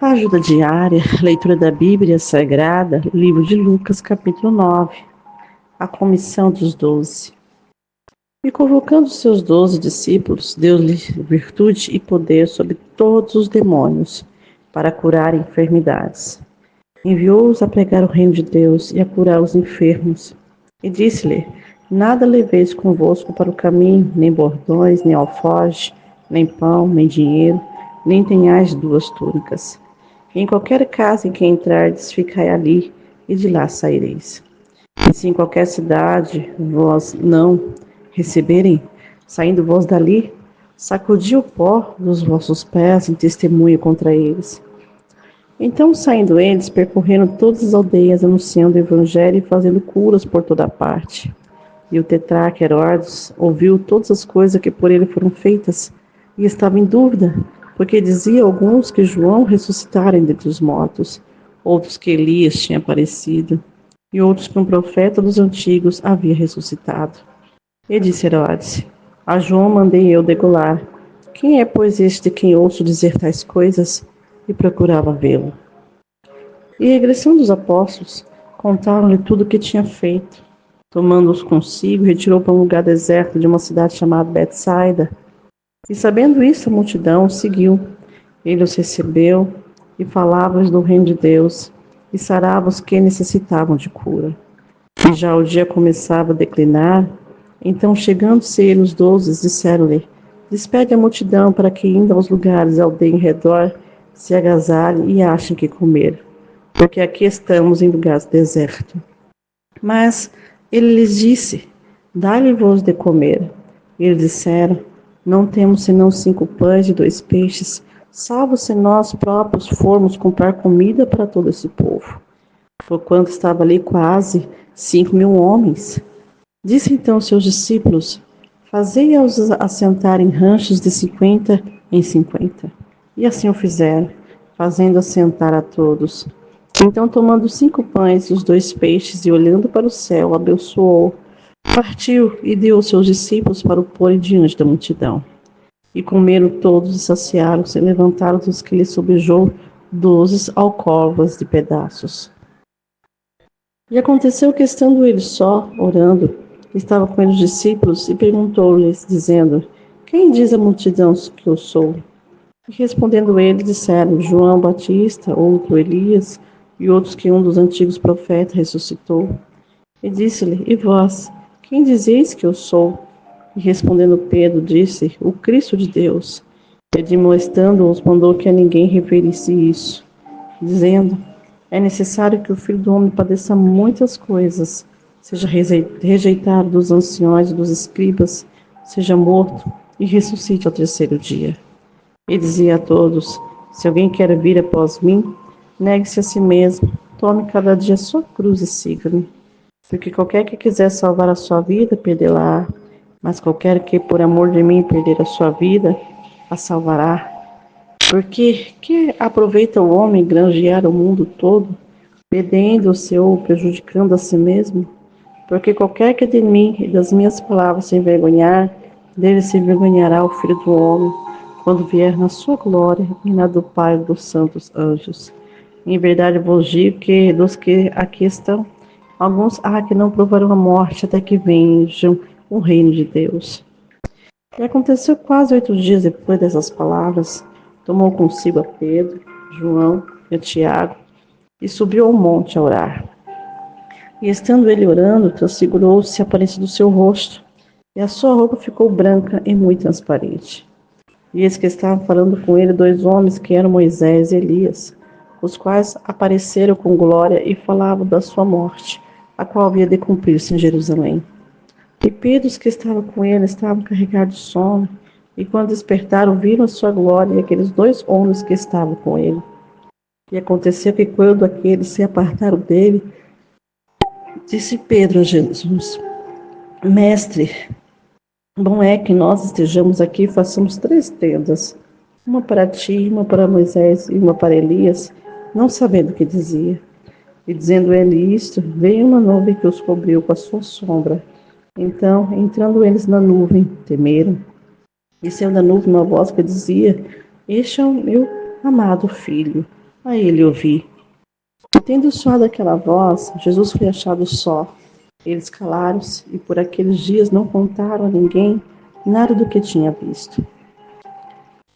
Ajuda diária, leitura da Bíblia Sagrada, livro de Lucas, capítulo 9. A comissão dos 12. E convocando os seus 12 discípulos, deu-lhes virtude e poder sobre todos os demônios, para curar enfermidades. Enviou-os a pregar o reino de Deus e a curar os enfermos. E disse-lhe: Nada leveis convosco para o caminho, nem bordões, nem alforje, nem pão, nem dinheiro, nem tenhais 2 túnicas. Em qualquer casa em que entrardes, ficai ali, e de lá saireis. E se em qualquer cidade vós não receberem, saindo vós dali, sacudi o pó dos vossos pés em testemunho contra eles. Então, saindo eles, percorreram todas as aldeias, anunciando o evangelho e fazendo curas por toda parte. E o tetrarca Herodes ouviu todas as coisas que por ele foram feitas, e estava em dúvida, porque dizia alguns que João ressuscitara dentre os mortos, outros que Elias tinha aparecido, e outros que um profeta dos antigos havia ressuscitado. E disse Herodes: A João mandei eu degolar. Quem é, pois, este de quem ouço dizer tais coisas? E procurava vê-lo. E regressando os apóstolos, contaram-lhe tudo o que tinha feito. Tomando-os consigo, retirou para um lugar deserto de uma cidade chamada Betsaida. E sabendo isso, a multidão o seguiu. Ele os recebeu e falava-lhes do reino de Deus, e sarava os que necessitavam de cura. E já o dia começava a declinar, então, chegando-se ele os 12, disseram-lhe: Despede a multidão para que, indo aos lugares da aldeia em redor, se agasalhem e achem que comer, porque aqui estamos em lugar deserto. Mas ele lhes disse: Dai-lhe-vos de comer. E eles disseram: Não temos senão 5 pães e 2 peixes, salvo se nós próprios formos comprar comida para todo esse povo. Porquanto estava ali quase 5.000 homens. Disse então aos seus discípulos: Fazei-os assentar em ranchos de 50 em 50. E assim o fizeram, fazendo assentar a todos. Então, tomando 5 pães e os 2 peixes, e olhando para o céu, abençoou, partiu e deu aos seus discípulos para o porem diante da multidão. E comeram todos e saciaram-se, e levantaram os que lhe sobejou 12 alcovas de pedaços. E aconteceu que, estando ele só, orando, estava com ele os discípulos, e perguntou-lhes, dizendo: Quem diz a multidão que eu sou? E respondendo eles, disseram: João Batista, outro Elias, e outros que um dos antigos profetas ressuscitou. E disse-lhe: E vós, quem dizeis que eu sou? E respondendo Pedro, disse: O Cristo de Deus. E admoestando-os, mandou que a ninguém referisse isso, dizendo: É necessário que o Filho do Homem padeça muitas coisas, seja rejeitado dos anciões e dos escribas, seja morto e ressuscite ao 3º dia. E dizia a todos: Se alguém quer vir após mim, negue-se a si mesmo, tome cada dia a sua cruz e siga-me. Porque qualquer que quiser salvar a sua vida, perdê-la-á. Mas qualquer que, por amor de mim, perder a sua vida, a salvará. Porque que aproveita o homem granjear o mundo todo, perdendo-se ou prejudicando a si mesmo? Porque qualquer que de mim e das minhas palavras se envergonhar, dele se envergonhará o Filho do Homem, quando vier na sua glória e na do Pai e dos santos anjos. Em verdade vos digo que dos que aqui estão, alguns há que não provarão a morte até que vejam o reino de Deus. E aconteceu quase 8 dias depois dessas palavras, tomou consigo a Pedro, João e a Tiago, e subiu ao monte a orar. E estando ele orando, transfigurou-se a aparência do seu rosto, e a sua roupa ficou branca e muito transparente. E eis que estavam falando com ele 2 homens que eram Moisés e Elias, os quais apareceram com glória e falavam da sua morte, a qual havia de cumprir-se em Jerusalém. E Pedro, os que estavam com ele, estavam carregados de sono, e quando despertaram, viram a sua glória e aqueles 2 homens que estavam com ele. E aconteceu que quando aqueles se apartaram dele, disse Pedro a Jesus: Mestre, bom é que nós estejamos aqui e façamos 3 tendas, uma para ti, uma para Moisés e uma para Elias, não sabendo o que dizia. E dizendo ele isto, veio uma nuvem que os cobriu com a sua sombra. Então, entrando eles na nuvem, temeram. E saiu da nuvem uma voz que dizia: Este é o meu amado filho, A ele ouvi. E tendo soado aquela voz, Jesus foi achado só. Eles calaram-se e por aqueles dias não contaram a ninguém nada do que tinha visto.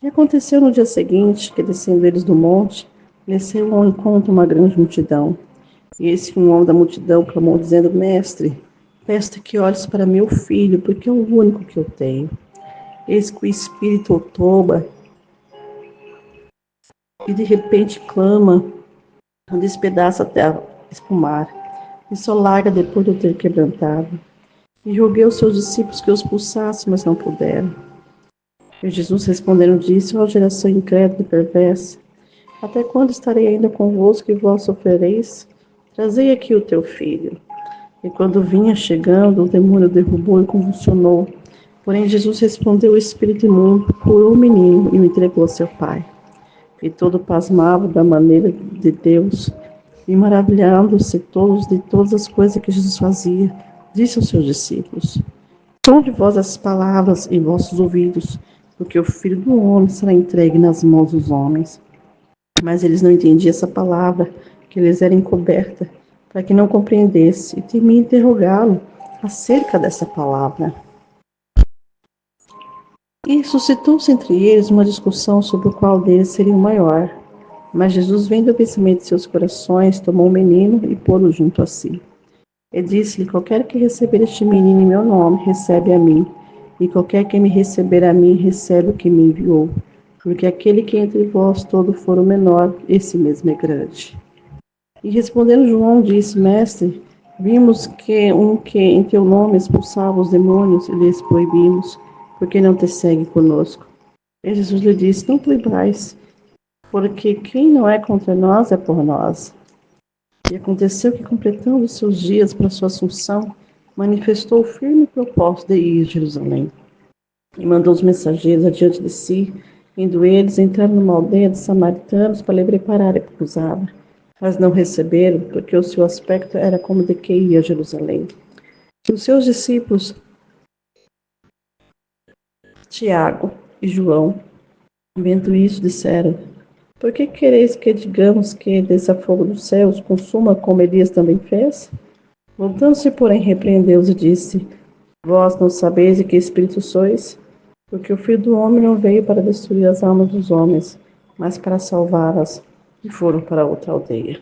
E aconteceu no dia seguinte que, descendo eles do monte, lhes saiu ao encontro uma grande multidão. E eis que um homem da multidão clamou, dizendo: Mestre, peço que olhes para meu filho, porque é o único que eu tenho. Eis que o espírito o toma e de repente clama, despedaça até espumar, e só larga depois de eu ter quebrantado. E roguei aos seus discípulos que os expulsassem, mas não puderam. E Jesus respondendo disse: Ó geração incrédula e perversa, até quando estarei ainda convosco e vós sofrereis? Trazei aqui o teu filho. E quando vinha chegando, o demônio derrubou e convulsionou. Porém Jesus respondeu: O espírito imundo curou o menino e o entregou a seu pai. E todo pasmava da maneira de Deus, e maravilhando-se todos de todas as coisas que Jesus fazia, disse aos seus discípulos: Som de vós as palavras em vossos ouvidos, porque o Filho do Homem será entregue nas mãos dos homens. Mas eles não entendiam essa palavra, que lhes era encoberta, para que não compreendesse, e temia interrogá-lo acerca dessa palavra. E suscitou-se entre eles uma discussão sobre o qual deles seria o maior. Mas Jesus, vendo o pensamento de seus corações, tomou o menino e pô-lo junto a si. E disse-lhe: Qualquer que receber este menino em meu nome, recebe a mim. E qualquer que me receber a mim, recebe o que me enviou. Porque aquele que entre vós todo for o menor, esse mesmo é grande. E respondendo João, disse: Mestre, vimos que em teu nome expulsava os demônios e lhes proibimos, porque não te segue conosco. E Jesus lhe disse: Não proibais, porque quem não é contra nós é por nós. E aconteceu que, completando os seus dias para sua assunção, manifestou o firme propósito de ir a Jerusalém. E mandou os mensageiros adiante de si, indo eles entrar numa aldeia de samaritanos para lhe prepararem a pousada. Mas não receberam, porque o seu aspecto era como de que ia a Jerusalém. E os seus discípulos, Tiago e João, vendo isso, disseram: Por que quereis que digamos que desça fogo dos céus, consuma como Elias também fez? Voltando-se, porém, repreendeu-os e disse: Vós não sabeis de que espírito sois? Porque o Filho do Homem não veio para destruir as almas dos homens, mas para salvá-las. E foram para outra aldeia.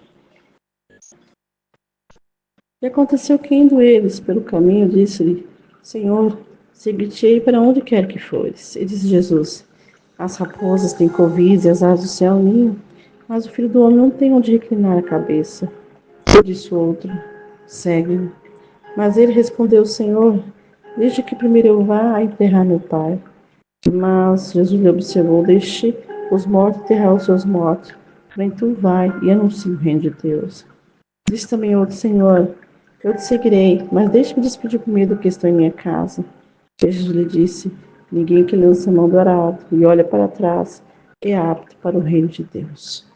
E aconteceu que, indo eles pelo caminho, disse-lhe: Senhor, seguir-te-ei para onde quer que fores. E disse Jesus: As raposas têm covis e as aves do céu ninham, mas o Filho do Homem não tem onde reclinar a cabeça. E disse o outro: Segue-me. Mas ele respondeu: Senhor, deixe que primeiro eu vá a enterrar meu pai. Mas Jesus lhe observou: Deixe os mortos enterrar os seus mortos. Porém tu vai e anuncia o reino de Deus. Disse também outro: Senhor, eu te seguirei, mas deixe-me despedir primeiro do que estou em minha casa. E Jesus lhe disse: Ninguém que lança a mão do arado e olha para trás é apto para o reino de Deus.